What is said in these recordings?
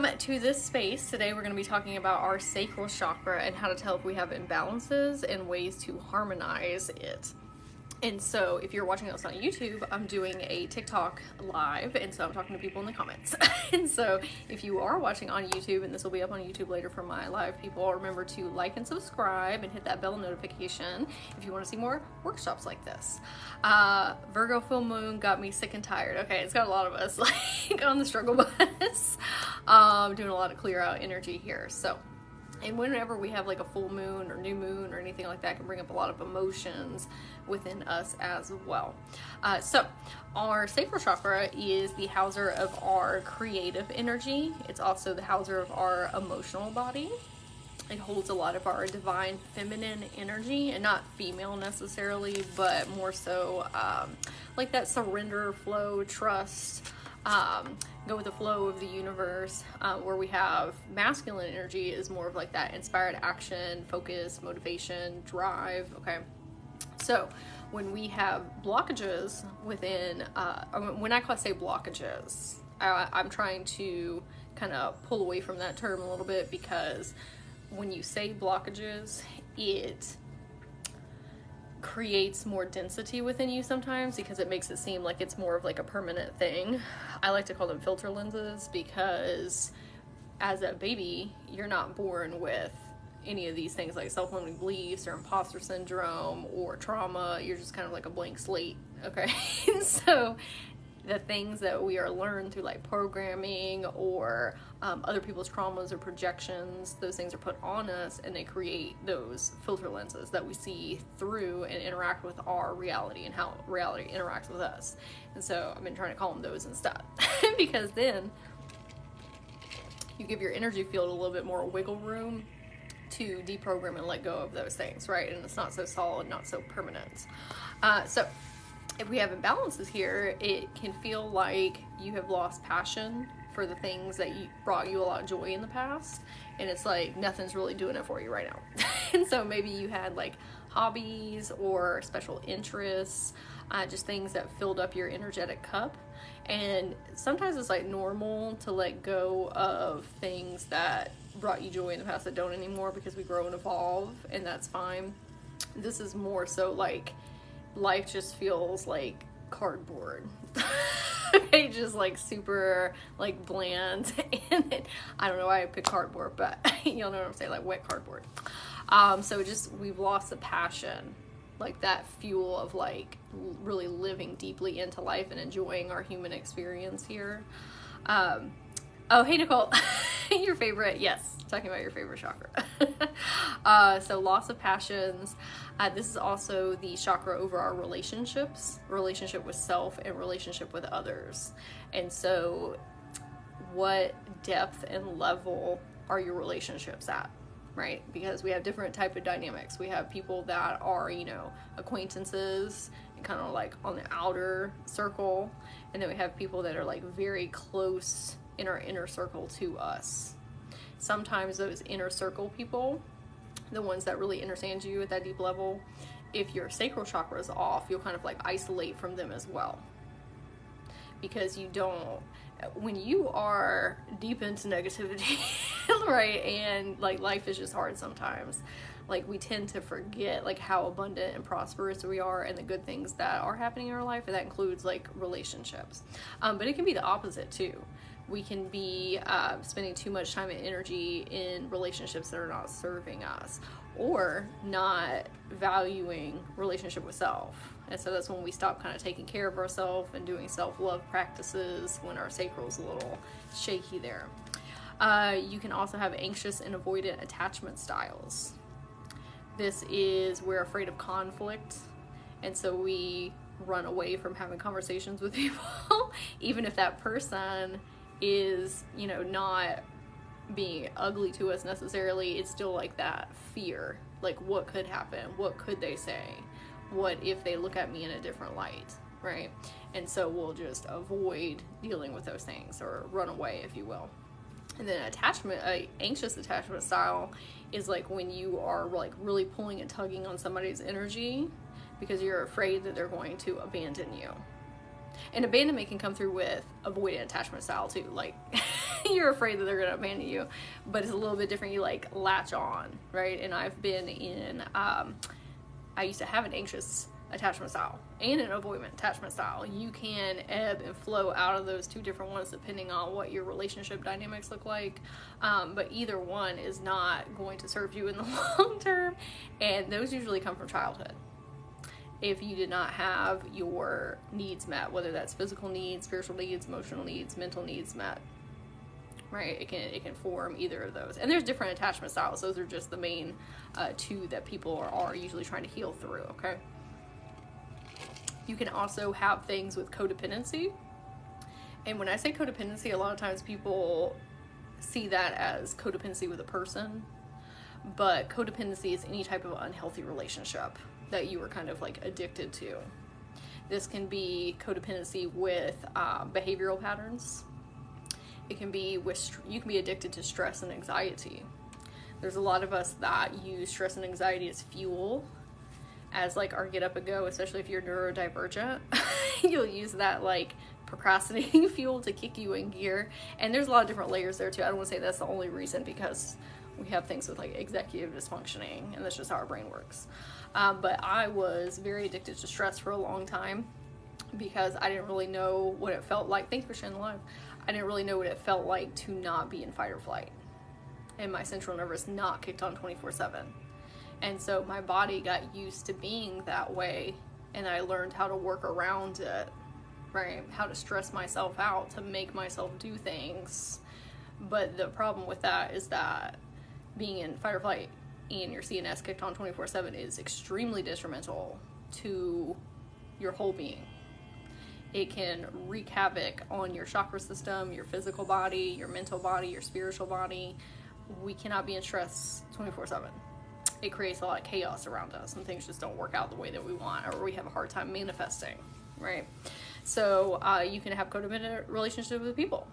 welcome to this space. Today we're going to be talking about our sacral chakra and how to tell if we have imbalances and ways to harmonize it. And so if you're watching us on YouTube, I'm doing a TikTok live, and so I'm talking to people in the comments. And so if you are watching on YouTube, and this will be up on YouTube later for my live people, remember to like and subscribe and hit that bell notification if you want to see more workshops like this. Virgo full moon got me sick and tired. Okay, it's got a lot of us like on the struggle bus. Doing a lot of clear out energy here. So, and whenever we have like a full moon or new moon or anything like that, it can bring up a lot of emotions within us as well. So our sacral chakra is the houser of our creative energy. It's also the houser of our emotional body. It holds a lot of our divine feminine energy, and not female necessarily, but more so like that surrender, flow, trust, go with the flow of the universe, where we have masculine energy is more of like that inspired action, focus, motivation, drive. Okay, so when we have blockages within, when I say blockages, I'm trying to kind of pull away from that term a little bit, because when you say blockages, it creates more density within you sometimes, because it makes it seem like it's more of like a permanent thing. I like to call them filter lenses, because as a baby, you're not born with any of these things like self-limiting beliefs or imposter syndrome or trauma. You're just kind of like a blank slate, okay? So the things that we are learned through like programming or other people's traumas or projections, those things are put on us, and they create those filter lenses that we see through and interact with our reality and how reality interacts with us. And so I've been trying to call them those instead because then you give your energy field a little bit more wiggle room to deprogram and let go of those things, right? And it's not so solid, not so permanent. So if we have imbalances here, it can feel like you have lost passion for the things that brought you a lot of joy in the past, and it's like nothing's really doing it for you right now. And so maybe you had like hobbies or special interests, just things that filled up your energetic cup. And sometimes it's like normal to let go of things that brought you joy in the past that don't anymore, because we grow and evolve, and that's fine. This is more so like life just feels like cardboard. Okay, just like super like bland. And I don't know why I picked cardboard, but you'll know what I'm saying, like wet cardboard. So just we've lost the passion, like that fuel of like really living deeply into life and enjoying our human experience here. Oh, hey Nicole, your favorite, yes, talking about your favorite chakra. So loss of passions. This is also the chakra over our relationships, relationship with self and relationship with others. And so what depth and level are your relationships at, right? Because we have different type of dynamics. We have people that are, you know, acquaintances and kind of like on the outer circle. And then we have people that are like very close in our inner circle to us. Sometimes those inner circle people, the ones that really understand you at that deep level, if your sacral chakra is off, you'll kind of like isolate from them as well. Because you don't, when you are deep into negativity, right, and like life is just hard sometimes, like we tend to forget like how abundant and prosperous we are and the good things that are happening in our life, and that includes like relationships. But it can be the opposite too. We can be spending too much time and energy in relationships that are not serving us, or not valuing relationship with self. And so that's when we stop kind of taking care of ourselves and doing self-love practices, when our sacral's a little shaky there. You can also have anxious and avoidant attachment styles. This is we're afraid of conflict, and so we run away from having conversations with people, even if that person is, you know, not being ugly to us necessarily. It's still like that fear, like what could happen, what could they say, what if they look at me in a different light, right? And so we'll just avoid dealing with those things, or run away, if you will. And then anxious attachment style is like when you are like really pulling and tugging on somebody's energy because you're afraid that they're going to abandon you. And abandonment can come through with avoidant attachment style too. Like you're afraid that they're going to abandon you, but it's a little bit different. You like latch on, right? And I've been in, I used to have an anxious attachment style and an avoidant attachment style. You can ebb and flow out of those two different ones depending on what your relationship dynamics look like. But either one is not going to serve you in the long term. And those usually come from childhood. If you did not have your needs met, whether that's physical needs, spiritual needs, emotional needs, mental needs met, right? It can form either of those. And there's different attachment styles. Those are just the main two that people are usually trying to heal through, okay? You can also have things with codependency. And when I say codependency, a lot of times people see that as codependency with a person, but codependency is any type of unhealthy relationship that you were kind of like addicted to. This can be codependency with behavioral patterns. It can be with, you can be addicted to stress and anxiety. There's a lot of us that use stress and anxiety as fuel, as like our get up and go, especially if you're neurodivergent. You'll use that like procrastinating fuel to kick you in gear. And there's a lot of different layers there too. I don't want to say that's the only reason, because we have things with like executive dysfunctioning, and that's just how our brain works. But I was very addicted to stress for a long time because I didn't really know what it felt like. Thank you for sharing the live. I didn't really know what it felt like to not be in fight or flight, and my central nervous not kicked on 24/7. And so my body got used to being that way, and I learned how to work around it, right? How to stress myself out to make myself do things. But the problem with that is that being in fight or flight and your CNS kicked on 24/7 is extremely detrimental to your whole being. It can wreak havoc on your chakra system, your physical body, your mental body, your spiritual body. We cannot be in stress 24/7. It creates a lot of chaos around us, and things just don't work out the way that we want, or we have a hard time manifesting, right? So you can have codependent relationships with people,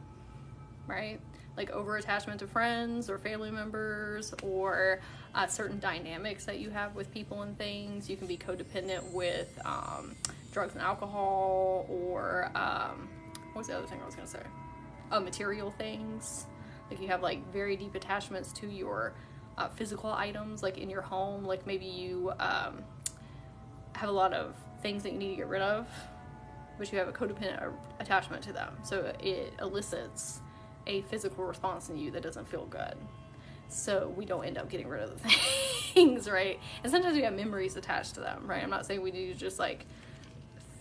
right? Like over attachment to friends or family members, or certain dynamics that you have with people and things. You can be codependent with drugs and alcohol, or what was the other thing I was going to say? Material things. Like you have like very deep attachments to your physical items, like in your home. Like maybe you have a lot of things that you need to get rid of, but you have a codependent attachment to them. So it elicits a physical response in you that doesn't feel good. So we don't end up getting rid of the things, right? And sometimes we have memories attached to them, right? I'm not saying we need to just like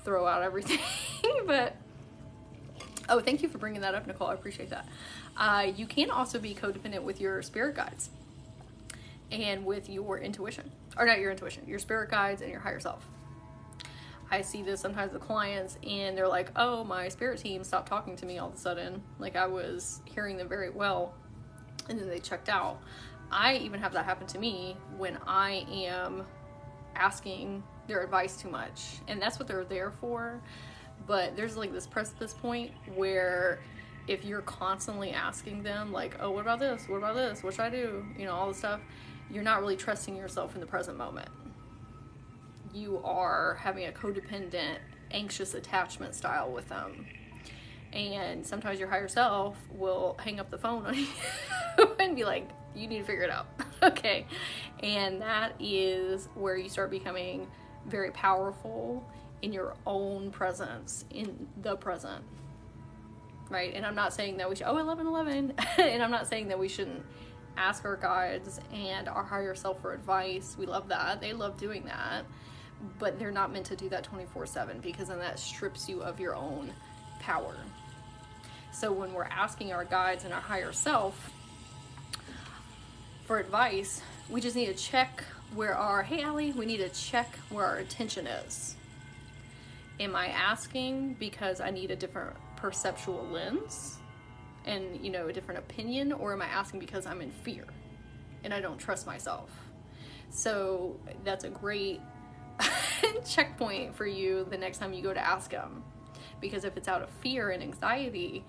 throw out everything, but oh, thank you for bringing that up, Nicole. I appreciate that. You can also be codependent with your spirit guides and with your intuition, or not your intuition, your spirit guides and your higher self. I see this sometimes with clients, and they're like, oh, my spirit team stopped talking to me all of a sudden. Like I was hearing them very well, and then they checked out. I even have that happen to me when I am asking their advice too much, and that's what they're there for. But there's like this precipice point where if you're constantly asking them like, oh, what about this? What about this? What should I do? You know, all this stuff, you're not really trusting yourself in the present moment. You are having a codependent, anxious attachment style with them. And sometimes your higher self will hang up the phone on you and be like, you need to figure it out. Okay. And that is where you start becoming very powerful in your own presence, in the present. Right? And I'm not saying that we should, 11. And I'm not saying that we shouldn't ask our guides and our higher self for advice. We love that. They love doing that. But they're not meant to do that 24/7, because then that strips you of your own power. So when we're asking our guides and our higher self for advice, we just need to check where our, hey Allie, we need to check where our attention is. Am I asking because I need a different perceptual lens and, you know, a different opinion, or am I asking because I'm in fear and I don't trust myself? So that's a great checkpoint for you the next time you go to ask them, because if it's out of fear and anxiety,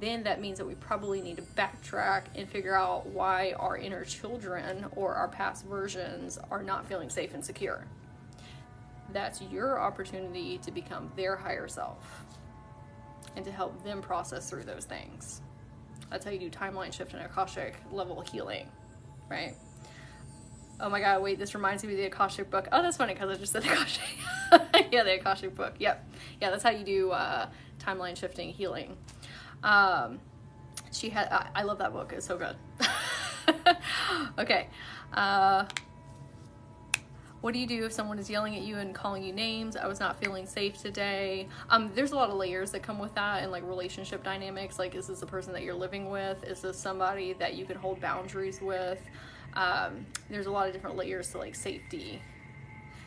then that means that we probably need to backtrack and figure out why our inner children or our past versions are not feeling safe and secure. That's your opportunity to become their higher self. and to help them process through those things. That's how you do timeline shift and Akashic level healing, right? Oh my God, wait, this reminds me of the Akashic book. Oh, that's funny because I just said Akashic. Yeah, the Akashic book. Yep. Yeah, that's how you do timeline shifting healing. She had, I love that book. It's so good. Okay. What do you do if someone is yelling at you and calling you names? I was not feeling safe today. There's a lot of layers that come with that, and like relationship dynamics. Like, is this a person that you're living with? Is this somebody that you can hold boundaries with? There's a lot of different layers to like safety.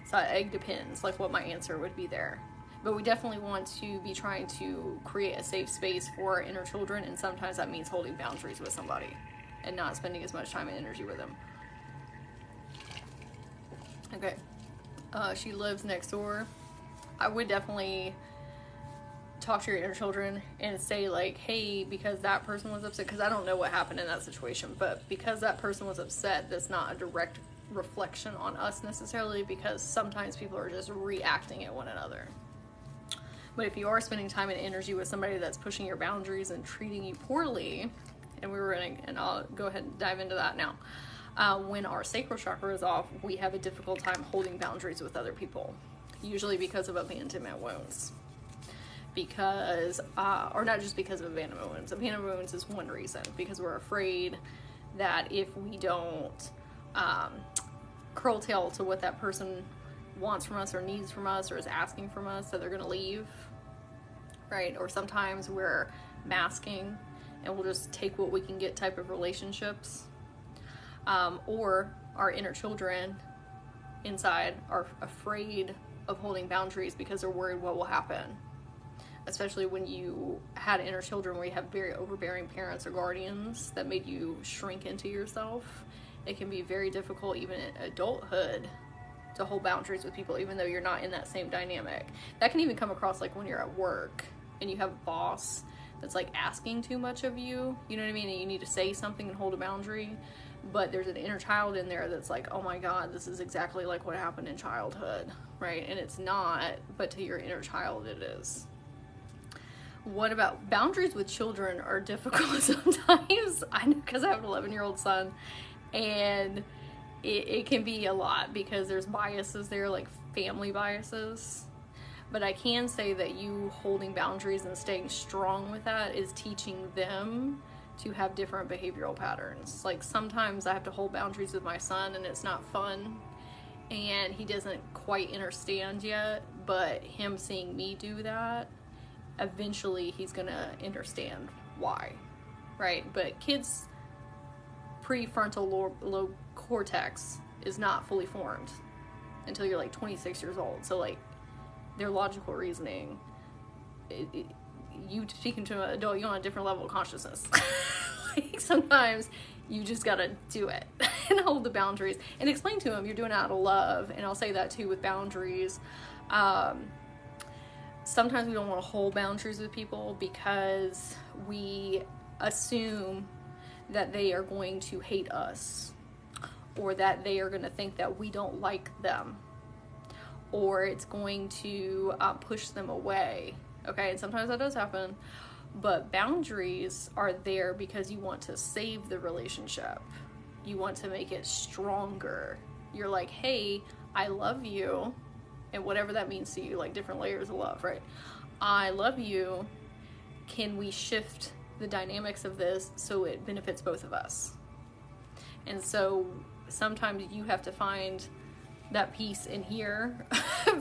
So it depends, like what my answer would be there. But we definitely want to be trying to create a safe space for our inner children, and sometimes that means holding boundaries with somebody and not spending as much time and energy with them. Okay. She lives next door. I would definitely talk to your inner children and say like, hey, because that person was upset, because I don't know what happened in that situation, but because that person was upset, that's not a direct reflection on us necessarily, because sometimes people are just reacting at one another. But if you are spending time and energy with somebody that's pushing your boundaries and treating you poorly, and I'll go ahead and dive into that now. When our sacral chakra is off, we have a difficult time holding boundaries with other people, usually because of abandonment wounds. Because, or not just because of abandonment wounds. Abandonment wounds is one reason, because we're afraid that if we don't curl tail to what that person wants from us or needs from us or is asking from us, that they're going to leave, right? Or sometimes we're masking and we'll just take what we can get type of relationships. Or our inner children inside are afraid of holding boundaries because they're worried what will happen. Especially when you had inner children where you have very overbearing parents or guardians that made you shrink into yourself. It can be very difficult even in adulthood to hold boundaries with people, even though you're not in that same dynamic. That can even come across like when you're at work and you have a boss that's like asking too much of you, you know what I mean? And you need to say something and hold a boundary, but there's an inner child in there that's like, oh my God, this is exactly like what happened in childhood, right? And it's not, but to your inner child it is. What about boundaries with children are difficult sometimes? I know, because I have an 11-year-old son, and it can be a lot because there's biases there, like family biases. But I can say that you holding boundaries and staying strong with that is teaching them to have different behavioral patterns. Like sometimes I have to hold boundaries with my son and it's not fun and he doesn't quite understand yet, but him seeing me do that, eventually he's gonna understand why, right? But kids' prefrontal lobe cortex is not fully formed until you're like 26 years old. So like their logical reasoning, you speaking to an adult, you're on a different level of consciousness. Like sometimes you just gotta do it and hold the boundaries and explain to them you're doing it out of love. And I'll say that too with boundaries. Sometimes we don't want to hold boundaries with people because we assume that they are going to hate us, or that they are going to think that we don't like them, or it's going to push them away. Okay, and sometimes that does happen, but boundaries are there because you want to save the relationship. You want to make it stronger. You're like, hey, I love you, and whatever that means to you, like different layers of love, right? I love you. Can we shift the dynamics of this so it benefits both of us? And so sometimes you have to find that peace in here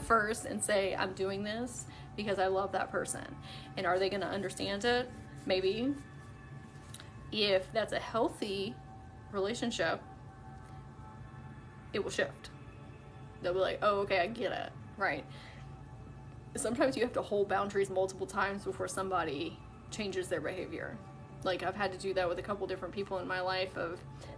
first and say, I'm doing this because I love that person. And are they going to understand it? Maybe. If that's a healthy relationship, it will shift. They'll be like, oh, okay, I get it, right? Sometimes you have to hold boundaries multiple times before somebody changes their behavior. Like I've had to do that with a couple different people in my life.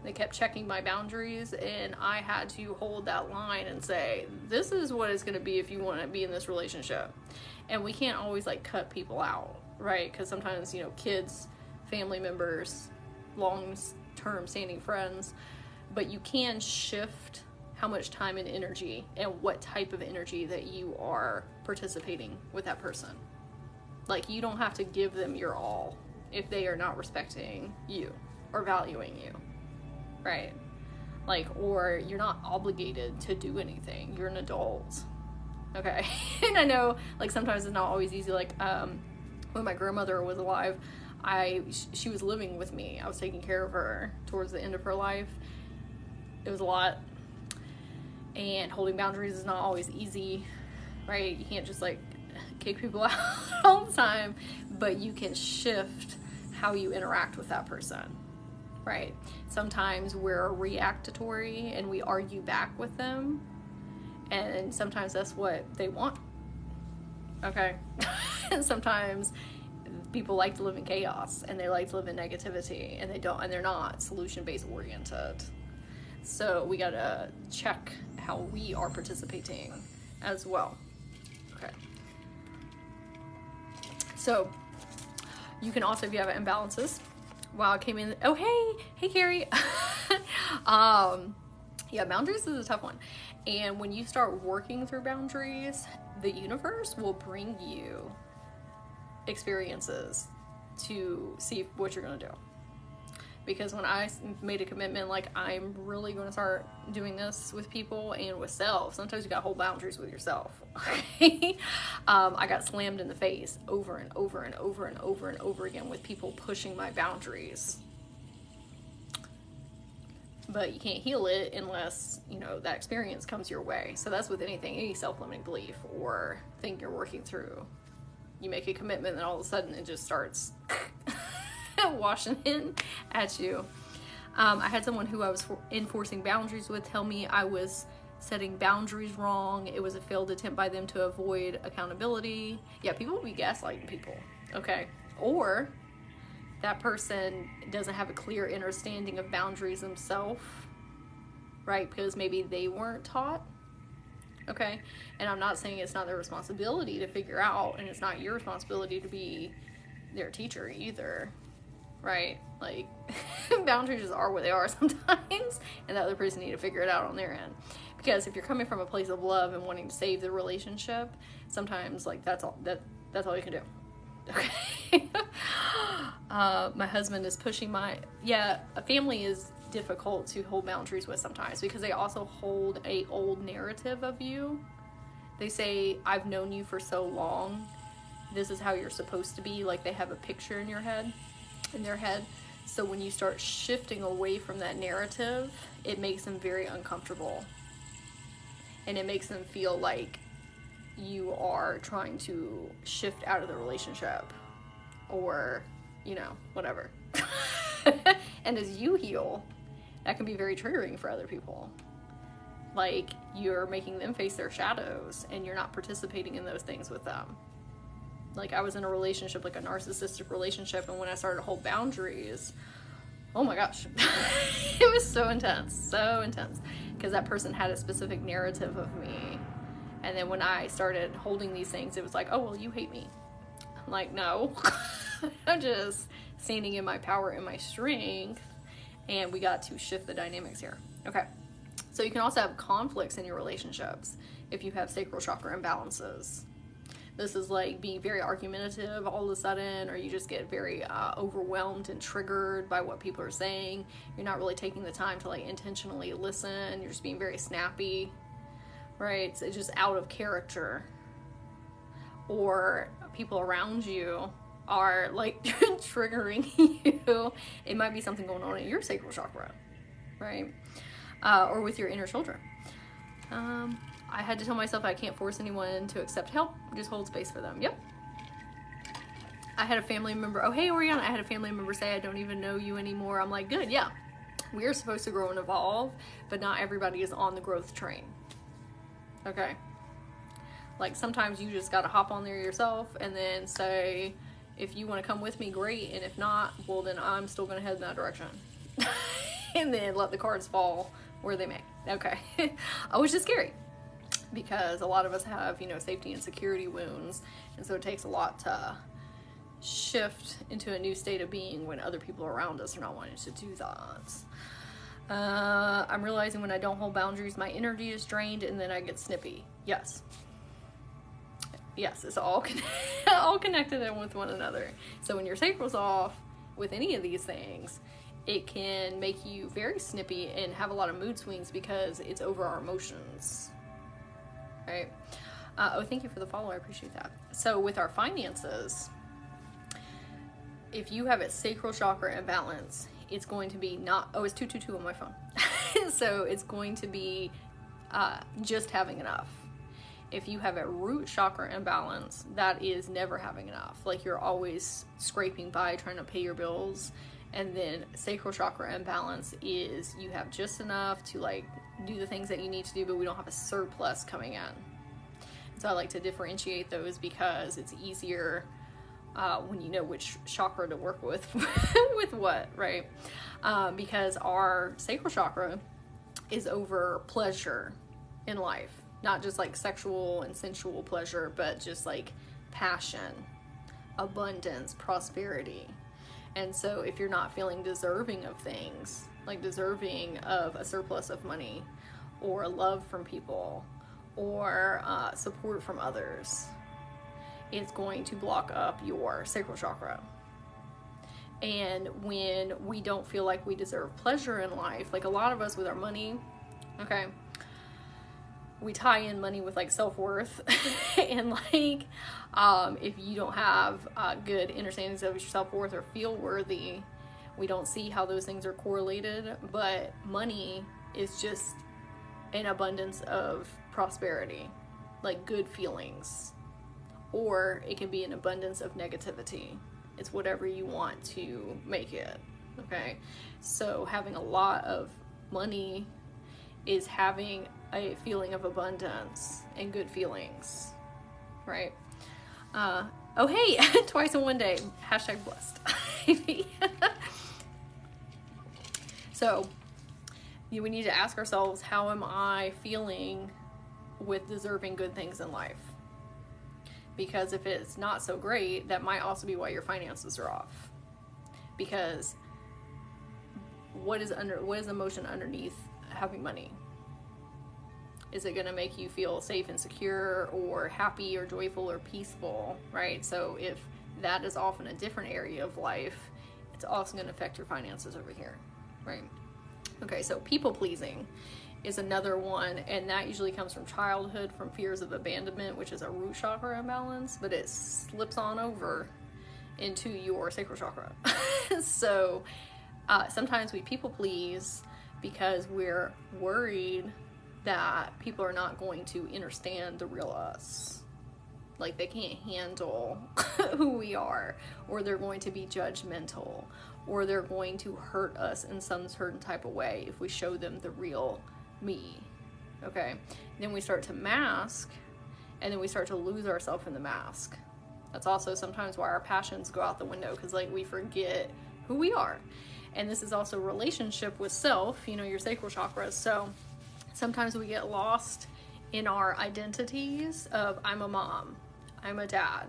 They kept checking my boundaries, and I had to hold that line and say, this is what it's going to be if you want to be in this relationship. And we can't always like cut people out, right? Because sometimes, you know, kids, family members, long-term standing friends, but you can shift how much time and energy and what type of energy that you are participating with that person. Like, you don't have to give them your all if they are not respecting you or valuing you, right? Like, or you're not obligated to do anything. You're an adult, okay? And I know, like, sometimes it's not always easy. Like, when my grandmother was alive, she was living with me. I was taking care of her towards the end of her life. It was a lot, and holding boundaries is not always easy, right? You can't just, like, kick people out all the time, but you can shift how you interact with that person, right? Sometimes we're reactatory and we argue back with them, and sometimes that's what they want, okay? And sometimes people like to live in chaos, and they like to live in negativity, and they're not solution-based oriented. So we gotta check how we are participating as well. Okay. So you can also, if you have imbalances, wow, it came in. Oh, hey Carrie. Yeah, boundaries is a tough one. And when you start working through boundaries, the universe will bring you experiences to see what you're gonna do. Because when I made a commitment, like, I'm really going to start doing this with people and with self, sometimes you got to hold boundaries with yourself, okay? I got slammed in the face over and over and over and over and over again with people pushing my boundaries. But you can't heal it unless, you know, that experience comes your way. So that's with anything, any self-limiting belief or thing you're working through. You make a commitment and all of a sudden it just starts washing in at you. I had someone who I was enforcing boundaries with tell me I was setting boundaries wrong. It was a failed attempt by them to avoid accountability. Yeah, people will be gaslighting people, okay? Or that person doesn't have a clear understanding of boundaries themselves, right? Because maybe they weren't taught, okay? And I'm not saying it's not their responsibility to figure out, and it's not your responsibility to be their teacher either, right? Like, boundaries just are what they are sometimes, and the other person need to figure it out on their end. Because if you're coming from a place of love and wanting to save the relationship, sometimes, like, that's all you can do. Okay. My husband is pushing a family is difficult to hold boundaries with sometimes because they also hold a old narrative of you. They say, I've known you for so long, this is how you're supposed to be. Like, they have a picture in their head. So when you start shifting away from that narrative, it makes them very uncomfortable. And it makes them feel like you are trying to shift out of the relationship or, you know, whatever. And as you heal, that can be very triggering for other people. Like, you're making them face their shadows and you're not participating in those things with them. Like, I was in a relationship, like a narcissistic relationship, and when I started to hold boundaries, oh my gosh, it was so intense, because that person had a specific narrative of me. And then when I started holding these things, it was like, oh, well, you hate me. I'm like, no, I'm just standing in my power and my strength, and we got to shift the dynamics here. Okay, so you can also have conflicts in your relationships if you have sacral chakra imbalances. This is like being very argumentative all of a sudden, or you just get very overwhelmed and triggered by what people are saying. You're not really taking the time to, like, intentionally listen. You're just being very snappy, right? It's just out of character. Or people around you are, like, triggering you. It might be something going on in your sacral chakra, right? Or with your inner children. I had to tell myself I can't force anyone to accept help, just hold space for them. Yep. I had a family member, oh, hey, Oriana, I had a family member say, I don't even know you anymore. I'm like, good, yeah. We are supposed to grow and evolve, but not everybody is on the growth train. Okay. Like, sometimes you just got to hop on there yourself and then say, if you want to come with me, great. And if not, well, then I'm still going to head in that direction. And then let the cards fall where they may. Okay. Which is scary, because a lot of us have, you know, safety and security wounds, and so it takes a lot to shift into a new state of being when other people around us are not wanting to do that. I'm realizing when I don't hold boundaries, my energy is drained and then I get snippy. Yes. Yes, it's all all connected in with one another. So when your sacral's off with any of these things, it can make you very snippy and have a lot of mood swings because it's over our emotions, right? Oh, thank you for the follow. I appreciate that. So with our finances, if you have a sacral chakra imbalance, it's going to be not, oh, it's 222 on my phone. So it's going to be just having enough. If you have a root chakra imbalance, that is never having enough. Like you're always scraping by trying to pay your bills. And then sacral chakra imbalance is you have just enough to like do the things that you need to do, but we don't have a surplus coming in. So I like to differentiate those because it's easier when you know which chakra to work with, with what, right? Because our sacral chakra is over pleasure in life. Not just like sexual and sensual pleasure, but just like passion, abundance, prosperity. And so if you're not feeling deserving of things, like deserving of a surplus of money or love from people or support from others, it's going to block up your sacral chakra. And when we don't feel like we deserve pleasure in life, like a lot of us with our money, okay, we tie in money with like self-worth and like if you don't have good understandings of your self-worth or feel worthy, we don't see how those things are correlated. But money is just an abundance of prosperity, like good feelings, or it can be an abundance of negativity. It's whatever you want to make it. Okay, so having a lot of money is having a feeling of abundance and good feelings, right? Oh, hey, twice in one day, hashtag blessed. So we need to ask ourselves, how am I feeling with deserving good things in life? Because if it's not so great, that might also be why your finances are off. Because what is emotion underneath having money? Is it going to make you feel safe and secure or happy or joyful or peaceful, right? So if that is off in a different area of life, it's also going to affect your finances over here, right? Okay, so people pleasing is another one, and that usually comes from childhood, from fears of abandonment, which is a root chakra imbalance, but it slips on over into your sacral chakra. So sometimes we people please because we're worried that people are not going to understand the real us. Like they can't handle who we are, or they're going to be judgmental, or they're going to hurt us in some certain type of way if we show them the real me. Okay? Then we start to mask, and then we start to lose ourselves in the mask. That's also sometimes why our passions go out the window, because like we forget who we are. And this is also relationship with self, your sacral chakra. So sometimes we get lost in our identities of I'm a mom, I'm a dad,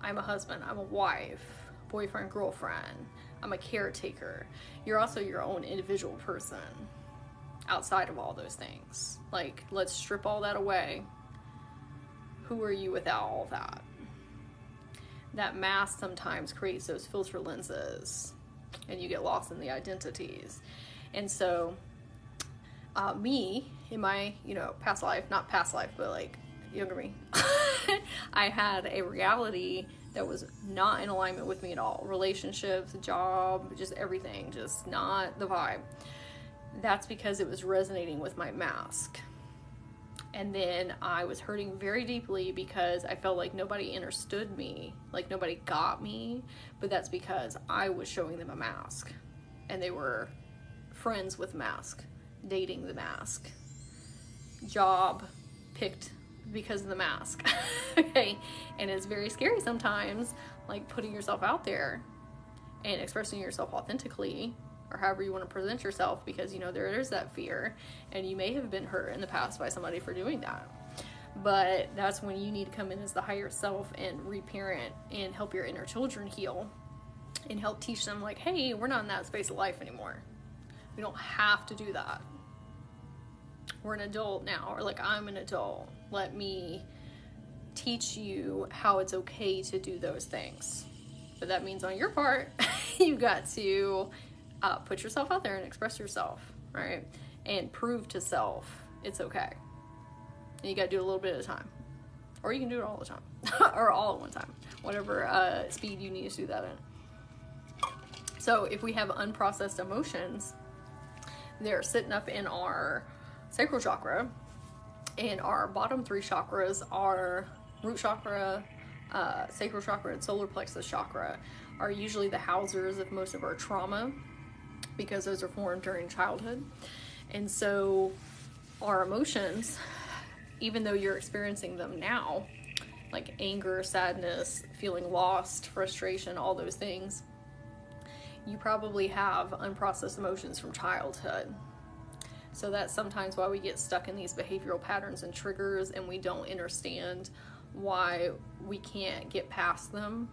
I'm a husband, I'm a wife, boyfriend, girlfriend, I'm a caretaker. You're also your own individual person outside of all those things. Like, let's strip all that away. Who are you without all that? That mask sometimes creates those filter lenses, and you get lost in the identities. And so me in my past life, not past life, but like younger me, I had a reality that was not in alignment with me at all. Relationships, job, just everything, just not the vibe. That's because it was resonating with my mask. And then I was hurting very deeply because I felt like nobody understood me, like nobody got me, but that's because I was showing them a mask, and they were friends with mask, dating the mask, job picked because of the mask. Okay, and it's very scary sometimes, like putting yourself out there and expressing yourself authentically, or however you want to present yourself, because there is that fear, and you may have been hurt in the past by somebody for doing that. But that's when you need to come in as the higher self and reparent and help your inner children heal, and help teach them like, hey, we're not in that space of life anymore. We don't have to do that. We're an adult now, or like, I'm an adult. Let me teach you how it's okay to do those things. But that means on your part, you got to put yourself out there and express yourself, right? And prove to self it's okay. And you got to do it a little bit at a time. Or you can do it all the time. Or all at one time. Whatever speed you need to do that in. So if we have unprocessed emotions, they're sitting up in our sacral chakra. And our bottom 3 chakras are root chakra, sacral chakra, and solar plexus chakra are usually the housers of most of our trauma, because those are formed during childhood. And so our emotions, even though you're experiencing them now, like anger, sadness, feeling lost, frustration, all those things, you probably have unprocessed emotions from childhood. So that's sometimes why we get stuck in these behavioral patterns and triggers, and we don't understand why we can't get past them,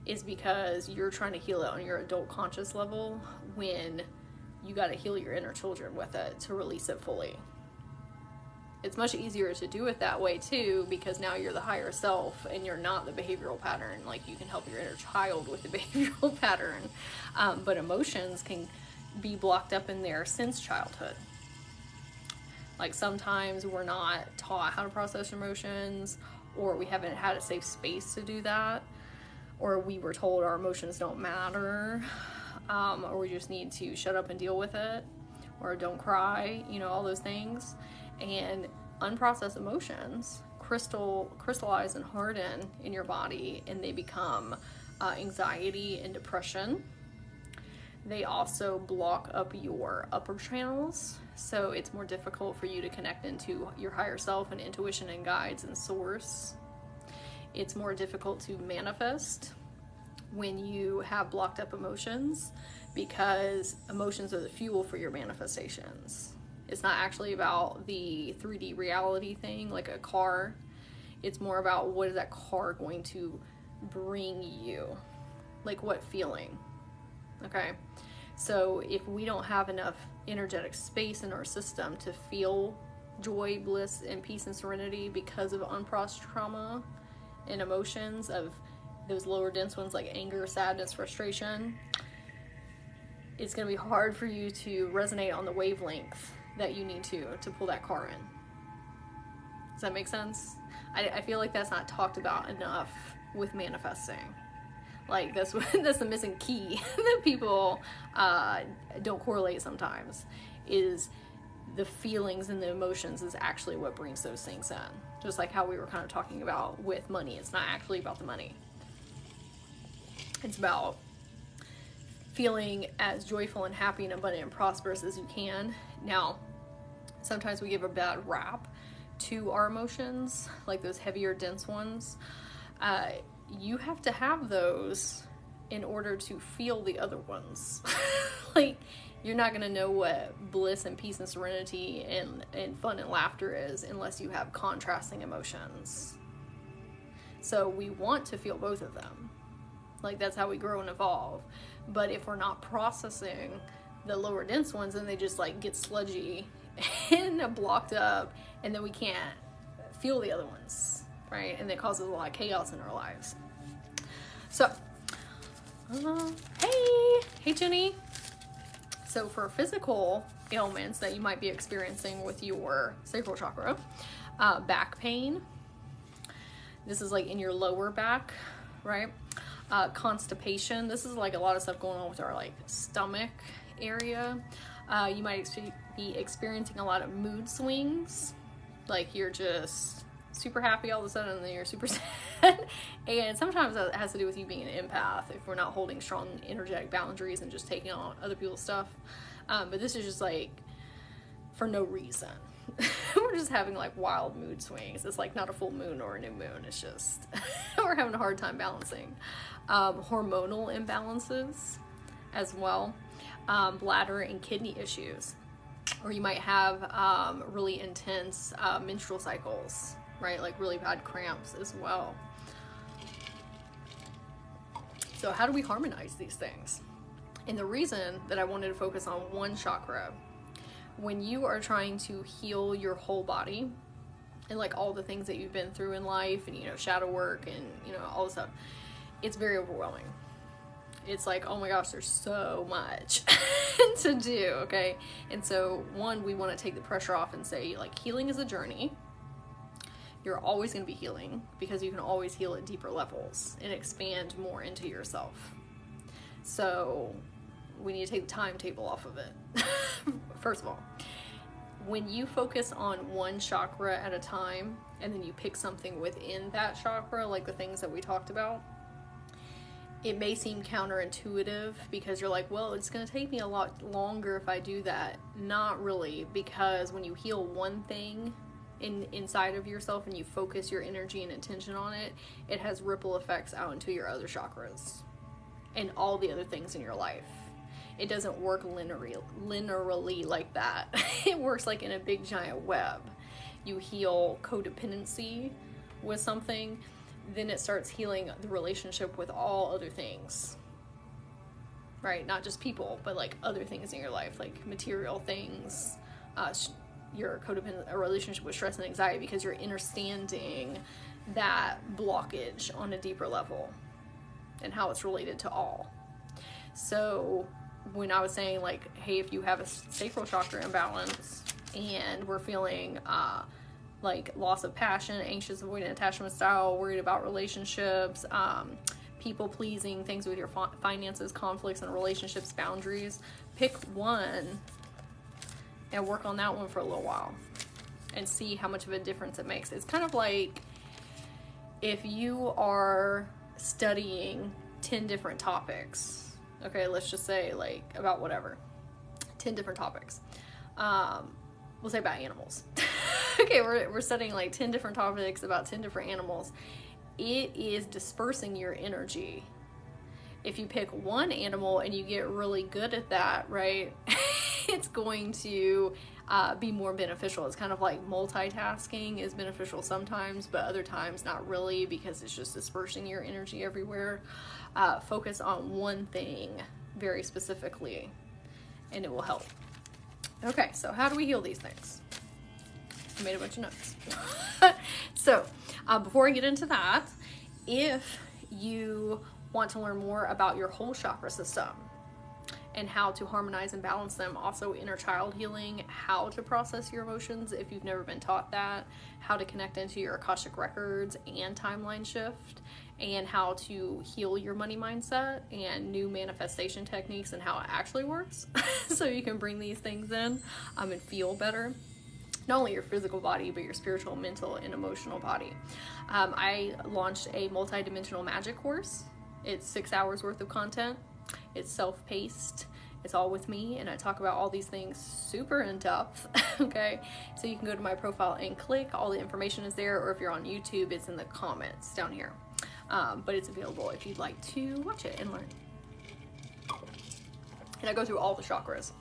is because you're trying to heal it on your adult conscious level when you got to heal your inner children with it to release it fully. It's much easier to do it that way too, because now you're the higher self and you're not the behavioral pattern. Like, you can help your inner child with the behavioral pattern, but emotions can be blocked up in there since childhood. Like, sometimes we're not taught how to process emotions, or we haven't had a safe space to do that, or we were told our emotions don't matter, or we just need to shut up and deal with it, or don't cry, you know, all those things. And unprocessed emotions crystallize and harden in your body, and they become anxiety and depression. They also block up your upper channels, so it's more difficult for you to connect into your higher self and intuition and guides and source. It's more difficult to manifest when you have blocked up emotions, because emotions are the fuel for your manifestations. It's not actually about the 3D reality thing like a car. It's more about, what is that car going to bring you? Like, what feeling? Okay, so if we don't have enough energetic space in our system to feel joy, bliss, and peace and serenity because of unprocessed trauma and emotions of those lower dense ones like anger, sadness, frustration, it's going to be hard for you to resonate on the wavelength that you need to pull that car in. Does that make sense? I feel like that's not talked about enough with manifesting. Like, that's the missing key that people don't correlate sometimes, is the feelings and the emotions is actually what brings those things in. Just like how we were kind of talking about with money. It's not actually about the money. It's about feeling as joyful and happy and abundant and prosperous as you can. Now, sometimes we give a bad rap to our emotions, like those heavier, dense ones. You have to have those in order to feel the other ones. Like, you're not going to know what bliss and peace and serenity and fun and laughter is unless you have contrasting emotions. So we want to feel both of them. Like, that's how we grow and evolve. But if we're not processing the lower dense ones, then they just like get sludgy and blocked up, and then we can't feel the other ones, right? And it causes a lot of chaos in our lives. So, hey Jenny. So for physical ailments that you might be experiencing with your sacral chakra, back pain, this is like in your lower back, right? Constipation, this is like a lot of stuff going on with our like stomach area. You might be experiencing a lot of mood swings, like you're just super happy all of a sudden and then you're super sad. And sometimes that has to do with you being an empath, if we're not holding strong energetic boundaries and just taking on other people's stuff. But this is just like for no reason. We're just having like wild mood swings. It's like not a full moon or a new moon. It's just we're having a hard time balancing. Hormonal imbalances as well. Bladder and kidney issues. Or you might have really intense menstrual cycles, right? Like really bad cramps as well. So how do we harmonize these things? And the reason that I wanted to focus on one chakra, when you are trying to heal your whole body, and like all the things that you've been through in life, and, you know, shadow work and, you know, all this stuff, it's very overwhelming. It's like, oh my gosh, there's so much to do, okay? And so, one, we want to take the pressure off and say, like, healing is a journey. You're always going to be healing, because you can always heal at deeper levels and expand more into yourself. So we need to take the timetable off of it. First of all, when you focus on one chakra at a time, and then you pick something within that chakra, like the things that we talked about, it may seem counterintuitive, because you're like, well, it's going to take me a lot longer if I do that. Not really, because when you heal one thing inside of yourself and you focus your energy and attention on it, it has ripple effects out into your other chakras and all the other things in your life. It doesn't work linearly like that. It works like in a big giant web. You heal codependency with something, then it starts healing the relationship with all other things, right? Not just people, but like other things in your life, like material things, your codependent relationship with stress and anxiety, because you're understanding that blockage on a deeper level and how it's related to all. So when I was saying, like, hey, if you have a sacral chakra imbalance and we're feeling like loss of passion, anxious, avoidant attachment style, worried about relationships, people pleasing, things with your finances, conflicts and relationships, boundaries, pick one and work on that one for a little while and see how much of a difference it makes. It's kind of like if you are studying 10 different topics, okay, let's just say like about whatever, 10 different topics. We'll say about animals. Okay, we're studying like 10 different topics about 10 different animals. It is dispersing your energy. If you pick one animal and you get really good at that, right, it's going to be more beneficial. It's kind of like multitasking is beneficial sometimes, but other times not really, because it's just dispersing your energy everywhere. Focus on one thing very specifically, and it will help. Okay, so how do we heal these things? I made a bunch of notes. So, before I get into that, if you want to learn more about your whole chakra system and how to harmonize and balance them, also inner child healing, how to process your emotions if you've never been taught that, how to connect into your Akashic records and timeline shift, and how to heal your money mindset and new manifestation techniques and how it actually works so you can bring these things in and feel better. Not only your physical body, but your spiritual, mental, and emotional body. I launched a multi-dimensional magic course. It's 6 hours worth of content. It's self-paced. It's all with me, and I talk about all these things super in depth. Okay, so you can go to my profile and click. All the information is there, or if you're on YouTube, it's in the comments down here. But it's available if you'd like to watch it and learn. And I go through all the chakras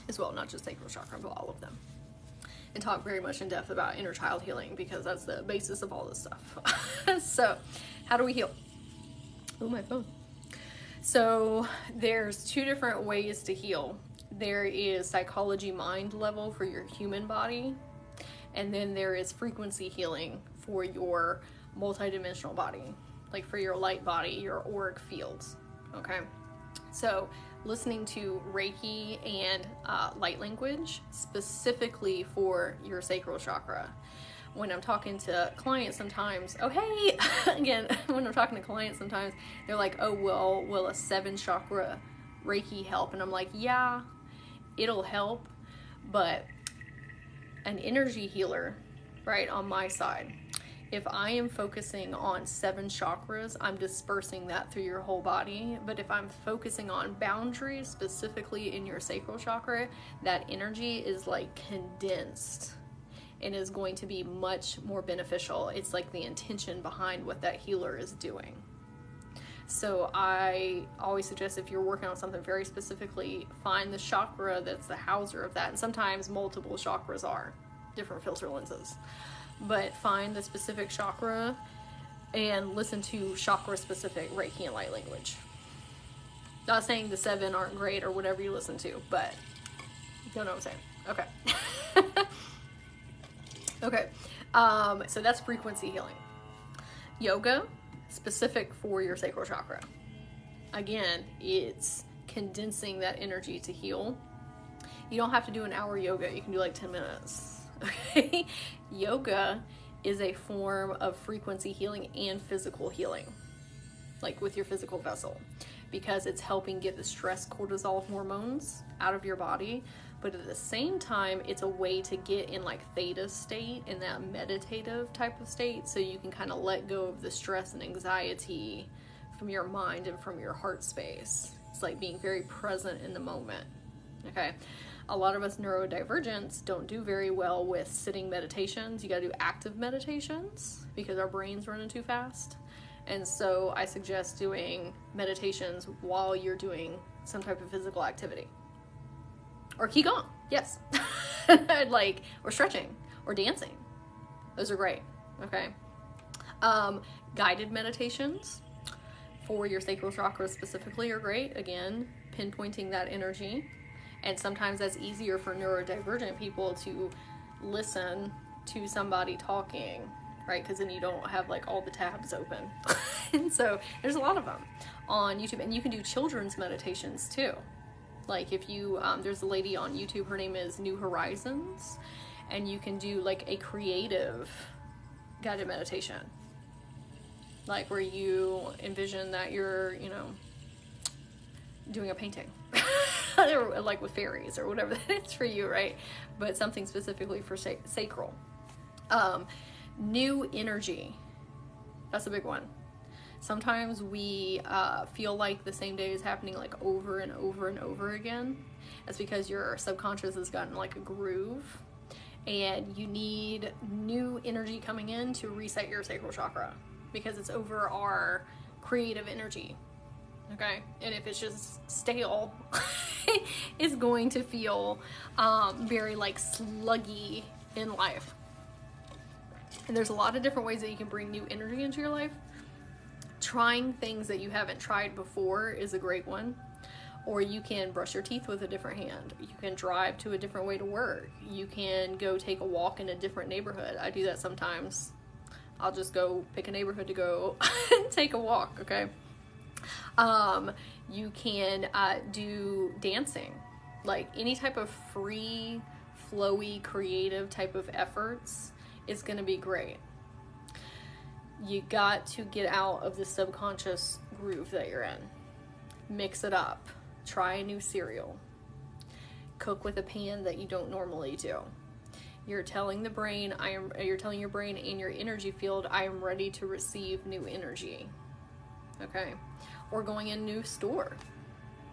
as well, not just sacral chakra, but all of them. And talk very much in depth about inner child healing, because that's the basis of all this stuff. So, how do we heal? Oh, my phone. So, there's two different ways to heal. There is psychology mind level for your human body, and then there is frequency healing for your multidimensional body, like for your light body, your auric fields. Okay, so listening to Reiki and light language specifically for your sacral chakra. When I'm talking to clients sometimes, oh hey, again, when I'm talking to clients sometimes, they're like, oh well, will a 7 chakra Reiki help? And I'm like, yeah, it'll help, but an energy healer, right, on my side, if I am focusing on 7 chakras, I'm dispersing that through your whole body. But if I'm focusing on boundaries, specifically in your sacral chakra, that energy is like condensed and is going to be much more beneficial. It's like the intention behind what that healer is doing. So I always suggest, if you're working on something very specifically, find the chakra that's the houser of that. And sometimes multiple chakras are different filter lenses. But find the specific chakra and listen to chakra-specific Reiki and light language. Not saying the 7 aren't great or whatever you listen to, but you know what I'm saying. Okay. Okay. So that's frequency healing. Yoga, specific for your sacral chakra. Again, it's condensing that energy to heal. You don't have to do an hour yoga. You can do like 10 minutes. Okay? Yoga is a form of frequency healing and physical healing, like with your physical vessel, because it's helping get the stress cortisol hormones out of your body. But at the same time, it's a way to get in like theta state, in that meditative type of state, so you can kind of let go of the stress and anxiety from your mind and from your heart space. It's like being very present in the moment. Okay. A lot of us neurodivergents don't do very well with sitting meditations. You got to do active meditations because our brain's running too fast. And so I suggest doing meditations while you're doing some type of physical activity. Or Qigong, yes. Like, or stretching, or dancing. Those are great, okay? Guided meditations for your sacral chakra specifically are great. Again, pinpointing that energy. And sometimes that's easier for neurodivergent people to listen to somebody talking, right? Because then you don't have like all the tabs open. And so there's a lot of them on YouTube. And you can do children's meditations too. Like if you, there's a lady on YouTube, her name is New Horizons. And you can do like a creative guided meditation. Like where you envision that you're, you know, doing a painting. Or like with fairies or whatever that is for you, right? But something specifically for sacral. New energy. That's a big one. Sometimes we feel like the same day is happening like over and over and over again. That's because your subconscious has gotten like a groove, and you need new energy coming in to reset your sacral chakra, because it's over our creative energy. Okay, and if it's just stale, it's going to feel very like sluggy in life. And there's a lot of different ways that you can bring new energy into your life. Trying things that you haven't tried before is a great one. Or you can brush your teeth with a different hand. You can drive to a different way to work. You can go take a walk in a different neighborhood. I do that sometimes. I'll just go pick a neighborhood to go take a walk, okay? You can do dancing, like any type of free, flowy, creative type of efforts is going to be great. You got to get out of the subconscious groove that you're in. Mix it up. Try a new cereal. Cook with a pan that you don't normally do. You're telling the brain, you're telling your brain and your energy field, I am ready to receive new energy. Okay? Or going in a new store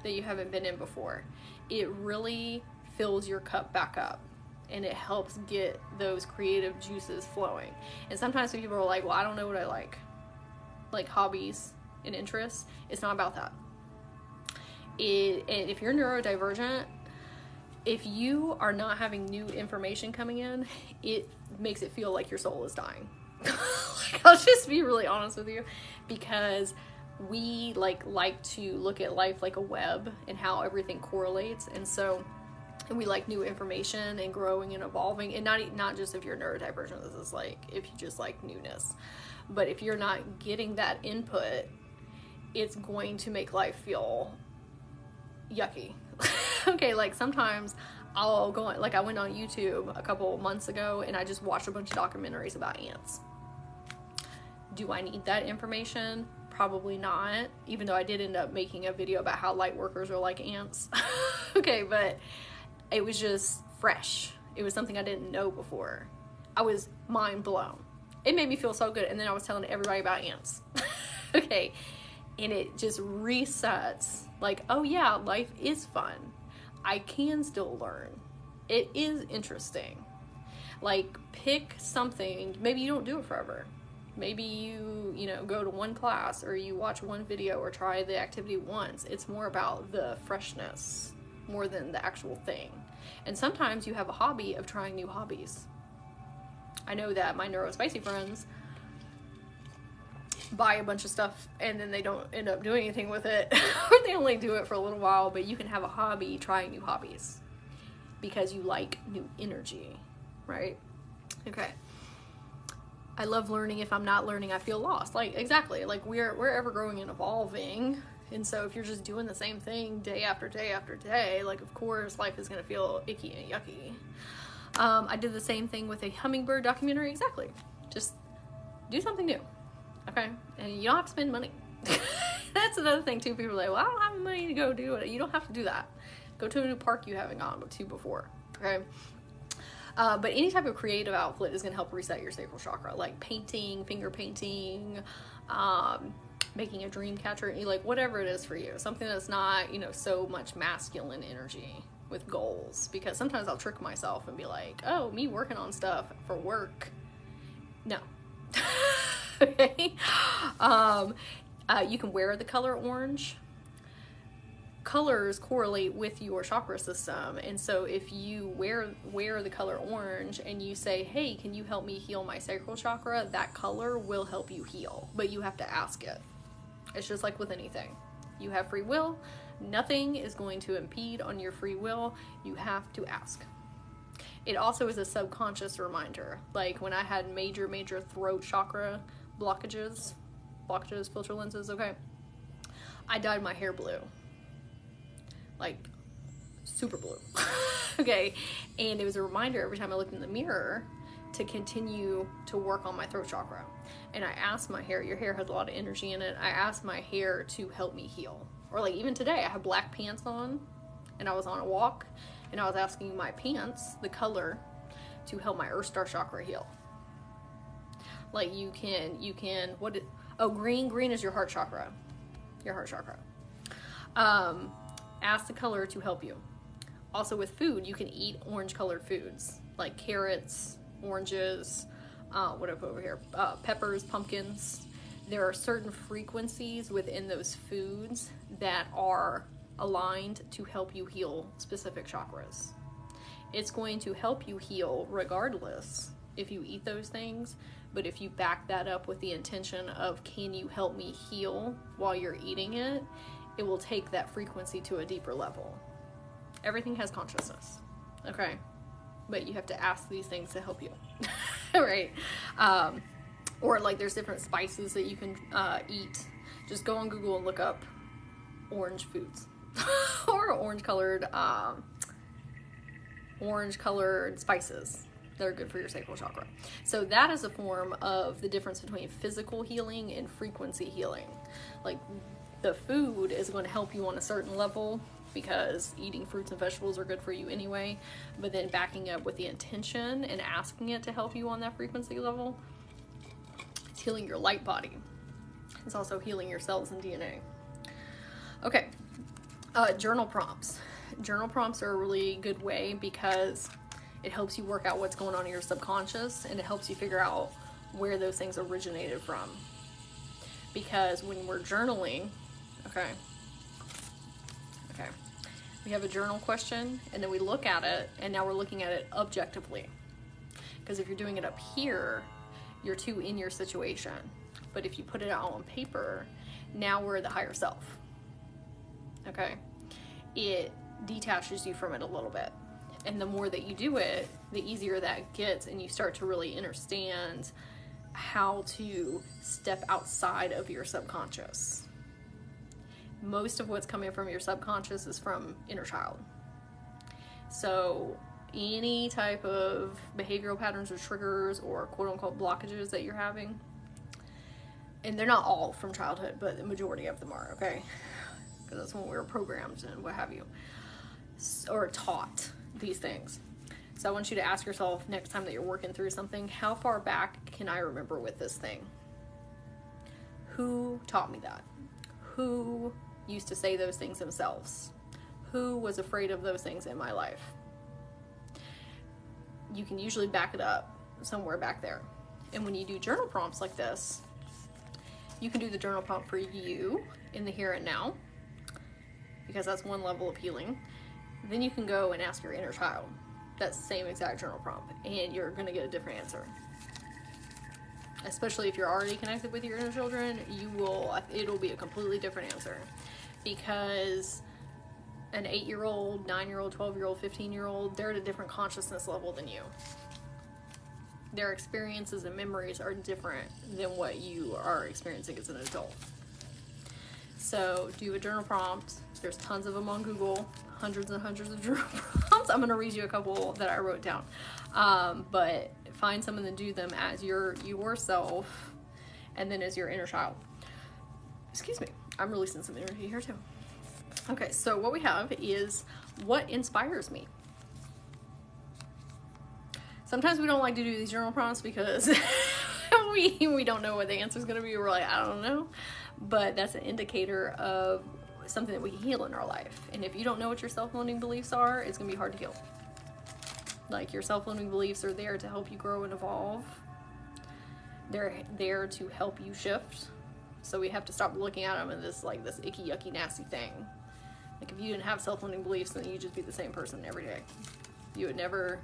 that you haven't been in before. It really fills your cup back up, and it helps get those creative juices flowing. And sometimes people are like, well, I don't know what I like hobbies and interests. It's not about that. And if you're neurodivergent, if you are not having new information coming in, it makes it feel like your soul is dying. Like, I'll just be really honest with you, because we like to look at life like a web and how everything correlates. And so, and we like new information and growing and evolving, and not just if you're neurodivergent. This is like if you just like newness. But if you're not getting that input, it's going to make life feel yucky. Okay, like sometimes I'll go on, like I went on YouTube a couple months ago and I just watched a bunch of documentaries about ants. Do I need that information? Probably not, even though I did end up making a video about how light workers are like ants. Okay, but it was just fresh. It was something I didn't know before. I was mind blown. It made me feel so good, and then I was telling everybody about ants. Okay, and it just resets, like, oh yeah, life is fun. I can still learn. It is interesting. Like, pick something. Maybe you don't do it forever. Maybe you go to one class, or you watch one video, or try the activity once. It's more about the freshness more than the actual thing. And sometimes you have a hobby of trying new hobbies. I know that my neurospicy friends buy a bunch of stuff and then they don't end up doing anything with it, or they only do it for a little while. But you can have a hobby trying new hobbies because you like new energy, right? Okay. I love learning. If I'm not learning, I feel lost. Like, exactly. Like, we're ever growing and evolving. And so if you're just doing the same thing day after day after day, like, of course, life is going to feel icky and yucky. I did the same thing with a hummingbird documentary. Exactly. Just do something new. Okay? And you don't have to spend money. That's another thing, too. People are like, well, I don't have money to go do it. You don't have to do that. Go to a new park you haven't gone to before. Okay? But any type of creative outlet is going to help reset your sacral chakra, like painting, finger painting, making a dream catcher, like whatever it is for you. Something that's not, you know, so much masculine energy with goals. Because sometimes I'll trick myself and be like, oh, me working on stuff for work. No. Okay. You can wear the color orange. Colors correlate with your chakra system, and so if you wear the color orange and you say, hey, can you help me heal my sacral chakra, that color will help you heal, but you have to ask it. It's just like with anything. You have free will. Nothing is going to impede on your free will. You have to ask. It also is a subconscious reminder. Like when I had major throat chakra blockages, filter lenses, okay, I dyed my hair blue. Like super blue. Okay, and it was a reminder every time I looked in the mirror to continue to work on my throat chakra. And I asked my hair, your hair has a lot of energy in it, I asked my hair to help me heal. Or like even today, I have black pants on and I was on a walk and I was asking my pants, the color, to help my Earth Star chakra heal. Like you can green is your heart chakra. Ask the color to help you. Also with food, you can eat orange colored foods like carrots, oranges, what I put over here, peppers, pumpkins. There are certain frequencies within those foods that are aligned to help you heal specific chakras. It's going to help you heal regardless if you eat those things, but if you back that up with the intention of, can you help me heal while you're eating it, it will take that frequency to a deeper level. Everything has consciousness, okay? But you have to ask these things to help you, right? Or like there's different spices that you can eat. Just go on Google and look up orange foods or orange colored spices that are good for your sacral chakra. So that is a form of the difference between physical healing and frequency healing. Like the food is going to help you on a certain level because eating fruits and vegetables are good for you anyway, but then backing up with the intention and asking it to help you on that frequency level, it's healing your light body. It's also healing your cells and DNA. Okay, journal prompts. Journal prompts are a really good way because it helps you work out what's going on in your subconscious, and it helps you figure out where those things originated from. Because when we're journaling, okay, we have a journal question, and then we look at it, and now we're looking at it objectively. Because if you're doing it up here, you're too in your situation. But if you put it out on paper, now we're the higher self. Okay? It detaches you from it a little bit. And the more that you do it, the easier that gets, and you start to really understand how to step outside of your subconscious. Most of what's coming from your subconscious is from inner child. So any type of behavioral patterns or triggers or quote unquote blockages that you're having, and they're not all from childhood, but the majority of them are, okay? Because that's when we were programmed and what have you, or taught these things. So I want you to ask yourself next time that you're working through something, how far back can I remember with this thing? Who taught me that? Who used to say those things themselves? Who was afraid of those things in my life? You can usually back it up somewhere back there. And when you do journal prompts like this, you can do the journal prompt for you in the here and now, because that's one level of healing. Then you can go and ask your inner child that same exact journal prompt, and you're going to get a different answer. Especially if you're already connected with your inner children, it'll be a completely different answer, because an 8-year-old, 9-year-old, 12-year-old, 15-year-old, they're at a different consciousness level than you. their experiences and memories are different than what you are experiencing as an adult. So do a journal prompt. There's tons of them on Google, hundreds and hundreds of journal prompts. I'm going to read you a couple that I wrote down. But find someone to do them as yourself, and then as your inner child. Excuse me, I'm releasing some energy here too. Okay, so what we have is, what inspires me? Sometimes we don't like to do these journal prompts because we don't know what the answer is going to be. We're like, I don't know. But that's an indicator of something that we can heal in our life. And if you don't know what your self-limiting beliefs are, it's going to be hard to heal. Like, your self-limiting beliefs are there to help you grow and evolve. They're there to help you shift. So we have to stop looking at them as this icky, yucky, nasty thing. Like, if you didn't have self-limiting beliefs, then you'd just be the same person every day. You would never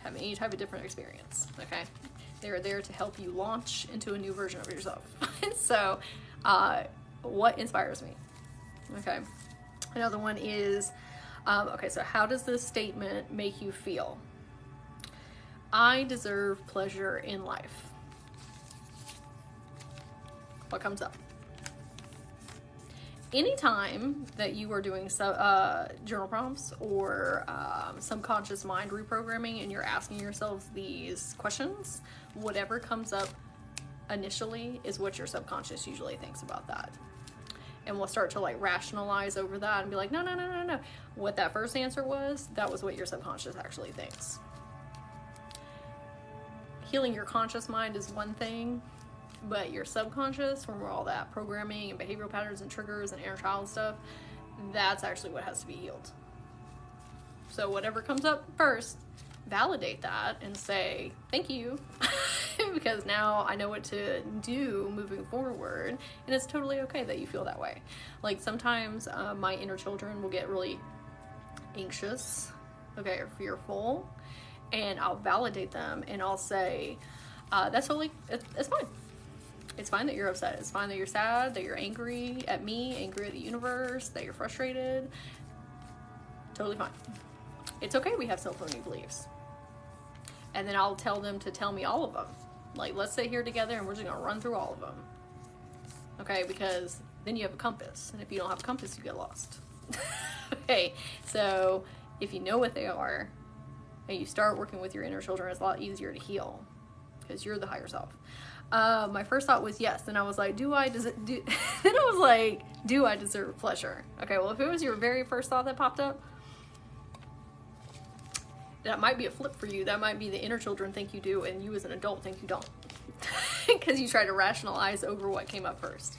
have any type of different experience, okay? They're there to help you launch into a new version of yourself. So, what inspires me? Okay. Another one is, okay, so how does this statement make you feel? I deserve pleasure in life. What comes up? Anytime that you are doing journal prompts or subconscious mind reprogramming, and you're asking yourselves these questions, whatever comes up initially is what your subconscious usually thinks about that. And we'll start to like rationalize over that and be like, no. What that first answer was, that was what your subconscious actually thinks. Healing your conscious mind is one thing, but your subconscious, from all that programming and behavioral patterns and triggers and inner child stuff, that's actually what has to be healed. So whatever comes up first, validate that and say, thank you, because now I know what to do moving forward, and it's totally okay that you feel that way. Like, sometimes my inner children will get really anxious, okay, or fearful, and I'll validate them, and I'll say, that's totally, it's fine. It's fine that you're upset. It's fine that you're sad, that you're angry at me, angry at the universe, that you're frustrated. Totally fine. It's okay we have self-limiting beliefs. And then I'll tell them to tell me all of them. Like, let's sit here together and we're just gonna run through all of them. Okay, because then you have a compass. And if you don't have a compass, you get lost. Okay, so if you know what they are, and you start working with your inner children, it's a lot easier to heal, because you're the higher self. My first thought was yes. Then I was like, do I deserve pleasure? Okay, well, if it was your very first thought that popped up, that might be a flip for you. That might be the inner children think you do, and you as an adult think you don't. Because you try to rationalize over what came up first.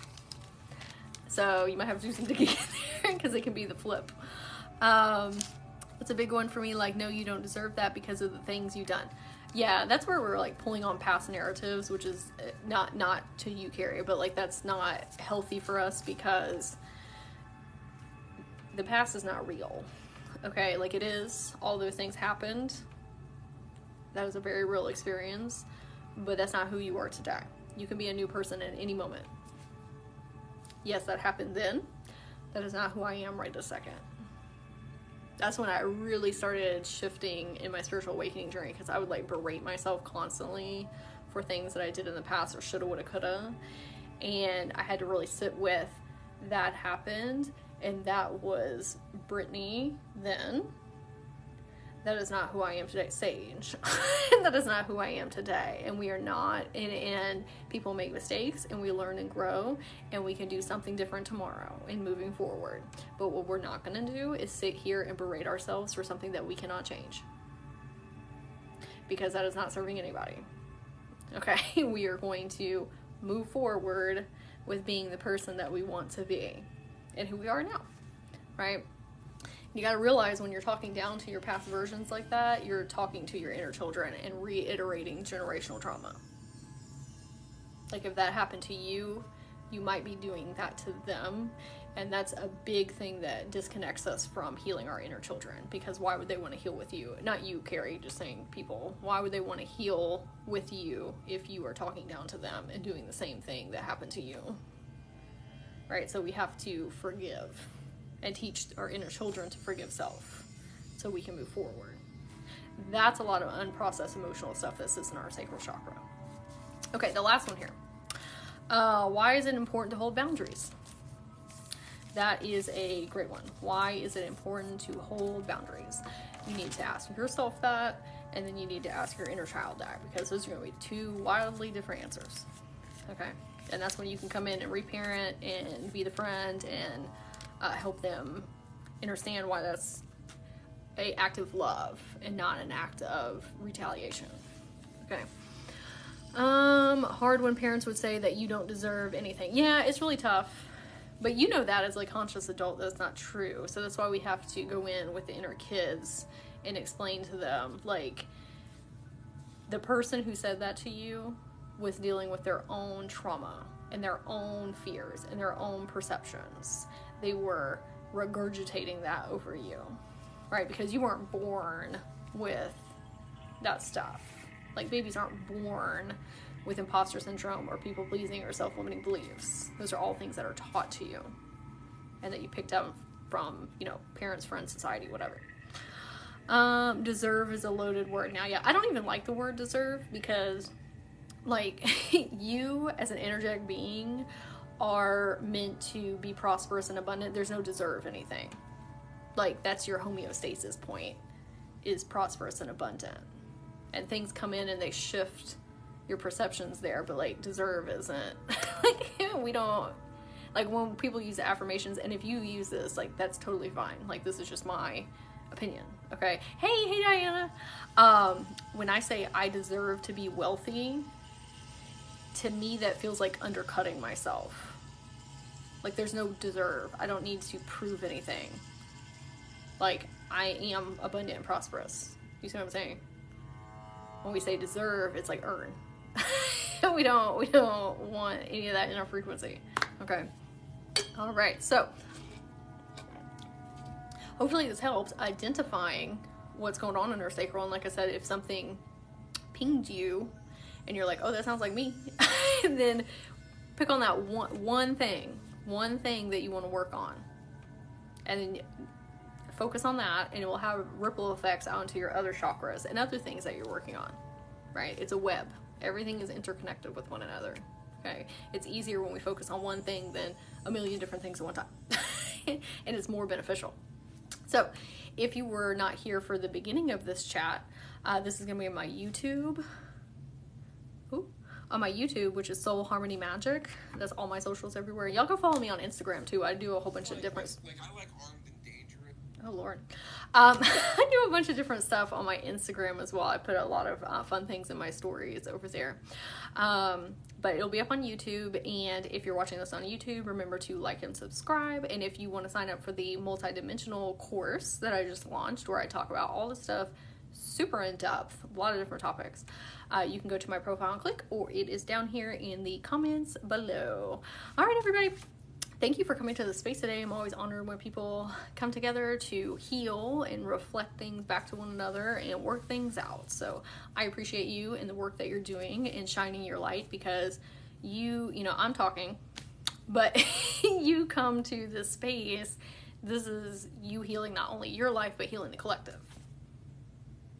So you might have to do some digging in there, because it can be the flip. It's a big one for me, like, no, you don't deserve that because of the things you've done. Yeah, that's where we're like pulling on past narratives, which is not to you, Carrie, but like, that's not healthy for us, because the past is not real. Okay, like, it is, all those things happened. That is a very real experience, but that's not who you are today. You can be a new person at any moment. Yes, that happened then. That is not who I am right this second. That's when I really started shifting in my spiritual awakening journey, because I would like berate myself constantly for things that I did in the past, or shoulda, woulda, coulda. And I had to really sit with that happened, and that was Brittany then. That is not who I am today, Sage. That is not who I am today. And we are not, and people make mistakes, and we learn and grow, and we can do something different tomorrow and moving forward. But what we're not going to do is sit here and berate ourselves for something that we cannot change, because that is not serving anybody. Okay, we are going to move forward with being the person that we want to be and who we are now, right? You got to realize, when you're talking down to your past versions like that, you're talking to your inner children and reiterating generational trauma. Like, if that happened to you, you might be doing that to them. And that's a big thing that disconnects us from healing our inner children. Because why would they want to heal with you? Not you, Carrie, just saying people. Why would they want to heal with you if you are talking down to them and doing the same thing that happened to you? Right? So we have to forgive and teach our inner children to forgive self, so we can move forward. That's a lot of unprocessed emotional stuff that sits in our sacral chakra. Okay, the last one here. Why is it important to hold boundaries? That is a great one. Why is it important to hold boundaries? You need to ask yourself that, and then you need to ask your inner child that, because those are going to be two wildly different answers. Okay? And that's when you can come in and reparent and be the friend and help them understand why that's an act of love and not an act of retaliation. Okay? Hard when parents would say that you don't deserve anything. Yeah, it's really tough. But you know that as a conscious adult, that's not true. So that's why we have to go in with the inner kids and explain to them, like, the person who said that to you was dealing with their own trauma and their own fears and their own perceptions. They were regurgitating that over you, right? Because you weren't born with that stuff. Like, babies aren't born with imposter syndrome or people pleasing or self-limiting beliefs. Those are all things that are taught to you and that you picked up from, you know, parents, friends, society, whatever. Deserve is a loaded word. Now, yeah, I don't even like the word deserve, because, like, you as an energetic being are meant to be prosperous and abundant. There's no deserve anything. Like, that's your homeostasis point, is prosperous and abundant. And things come in and they shift your perceptions there, but, like, deserve isn't. Like, we don't, like, when people use affirmations, and if you use this, like, that's totally fine. Like, this is just my opinion, okay? Hey Diana. When I say I deserve to be wealthy, to me that feels like undercutting myself. Like, there's no deserve. I don't need to prove anything. Like, I am abundant and prosperous. You see what I'm saying? When we say deserve, it's like earn. we don't want any of that in our frequency. Okay. All right. So hopefully this helps identifying what's going on in our sacral. And like I said, if something pinged you and you're like, oh, that sounds like me, then pick on that one thing that you want to work on, and then focus on that, and it will have ripple effects out into your other chakras and other things that you're working on, right? It's a web. Everything is interconnected with one another, okay? It's easier when we focus on one thing than a million different things at one time, and it's more beneficial. So if you were not here for the beginning of this chat, this is going to be on my YouTube. On my YouTube, which is soulharmonymagic. That's all my socials everywhere. Y'all go follow me on Instagram too. I do a whole bunch of different... Like I like Armed and Dangerous. Oh, Lord. I do a bunch of different stuff on my Instagram as well. I put a lot of fun things in my stories over there. But it'll be up on YouTube. And if you're watching this on YouTube, remember to like and subscribe. And if you want to sign up for the multidimensional course that I just launched, where I talk about all the stuff super in depth, a lot of different topics, you can go to my profile and click, or it is down here in the comments below. All right, everybody. Thank you for coming to the space today. I'm always honored when people come together to heal and reflect things back to one another and work things out. So I appreciate you and the work that you're doing and shining your light, because you know, I'm talking, but you come to this space. This is you healing not only your life, but healing the collective.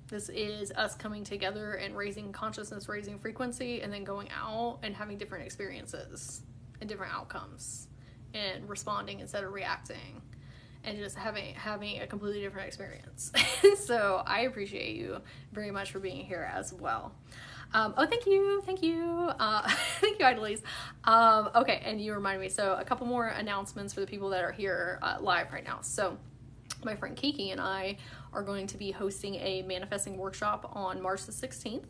This is us coming together and raising consciousness, raising frequency, and then going out and having different experiences and different outcomes, and responding instead of reacting, and just having a completely different experience. So I appreciate you very much for being here as well. Oh, thank you. Thank you, Idolies. Okay, and you reminded me, so a couple more announcements for the people that are here live right now. So my friend Kiki and I are going to be hosting a manifesting workshop on March the 16th.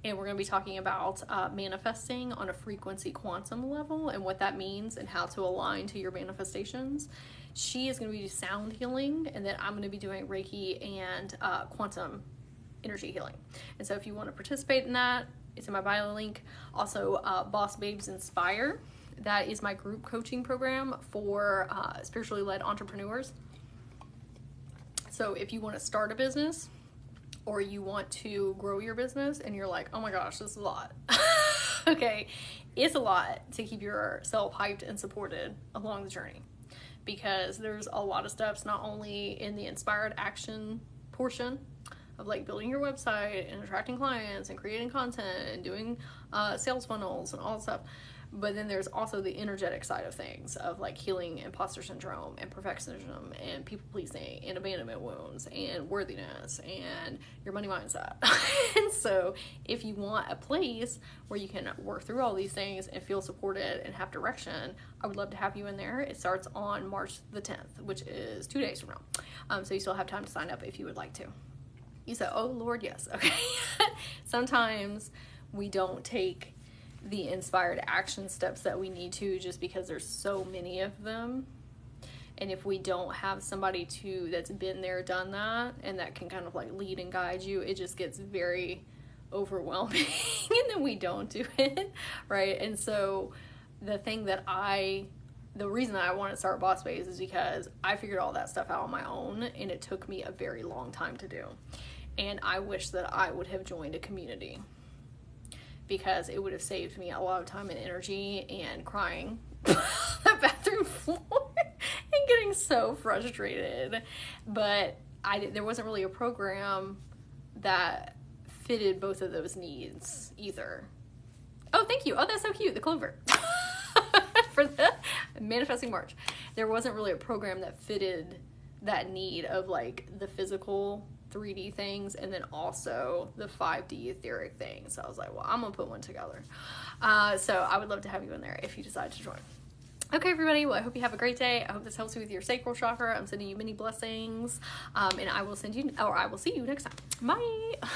And we're going to be talking about manifesting on a frequency quantum level, and what that means and how to align to your manifestations. She is going to be doing sound healing, and then I'm going to be doing Reiki and quantum energy healing. And so if you want to participate in that, it's in my bio link. Also, Boss Babes Inspire. That is my group coaching program for spiritually led entrepreneurs. So if you want to start a business, or you want to grow your business and you're like, oh my gosh, this is a lot. Okay, it's a lot to keep yourself hyped and supported along the journey, because there's a lot of steps, not only in the inspired action portion, of like building your website and attracting clients and creating content and doing sales funnels and all that stuff. But then there's also the energetic side of things, of like healing imposter syndrome and perfectionism and people pleasing and abandonment wounds and worthiness and your money mindset. And so if you want a place where you can work through all these things and feel supported and have direction, I would love to have you in there. It starts on March the 10th, which is 2 days from now. So you still have time to sign up if you would like to. You say, oh Lord, yes. Okay. Sometimes we don't take the inspired action steps that we need to, just because there's so many of them. And if we don't have somebody that's been there, done that, and that can kind of like lead and guide you, it just gets very overwhelming and then we don't do it, right? And so the reason that I want to start Boss Bays is because I figured all that stuff out on my own, and it took me a very long time to do. And I wish that I would have joined a community, because it would have saved me a lot of time and energy and crying on the bathroom floor and getting so frustrated. But there wasn't really a program that fitted both of those needs either. Oh, thank you. Oh, that's so cute. The clover. For the Manifesting March. There wasn't really a program that fitted that need of like the physical 3D things and then also the 5D etheric things. So I was like, well, I'm gonna put one together. So I would love to have you in there if you decide to join. Okay, everybody, well, I hope you have a great day. I hope this helps you with your sacral chakra. I'm sending you many blessings, and I will see you next time. Bye.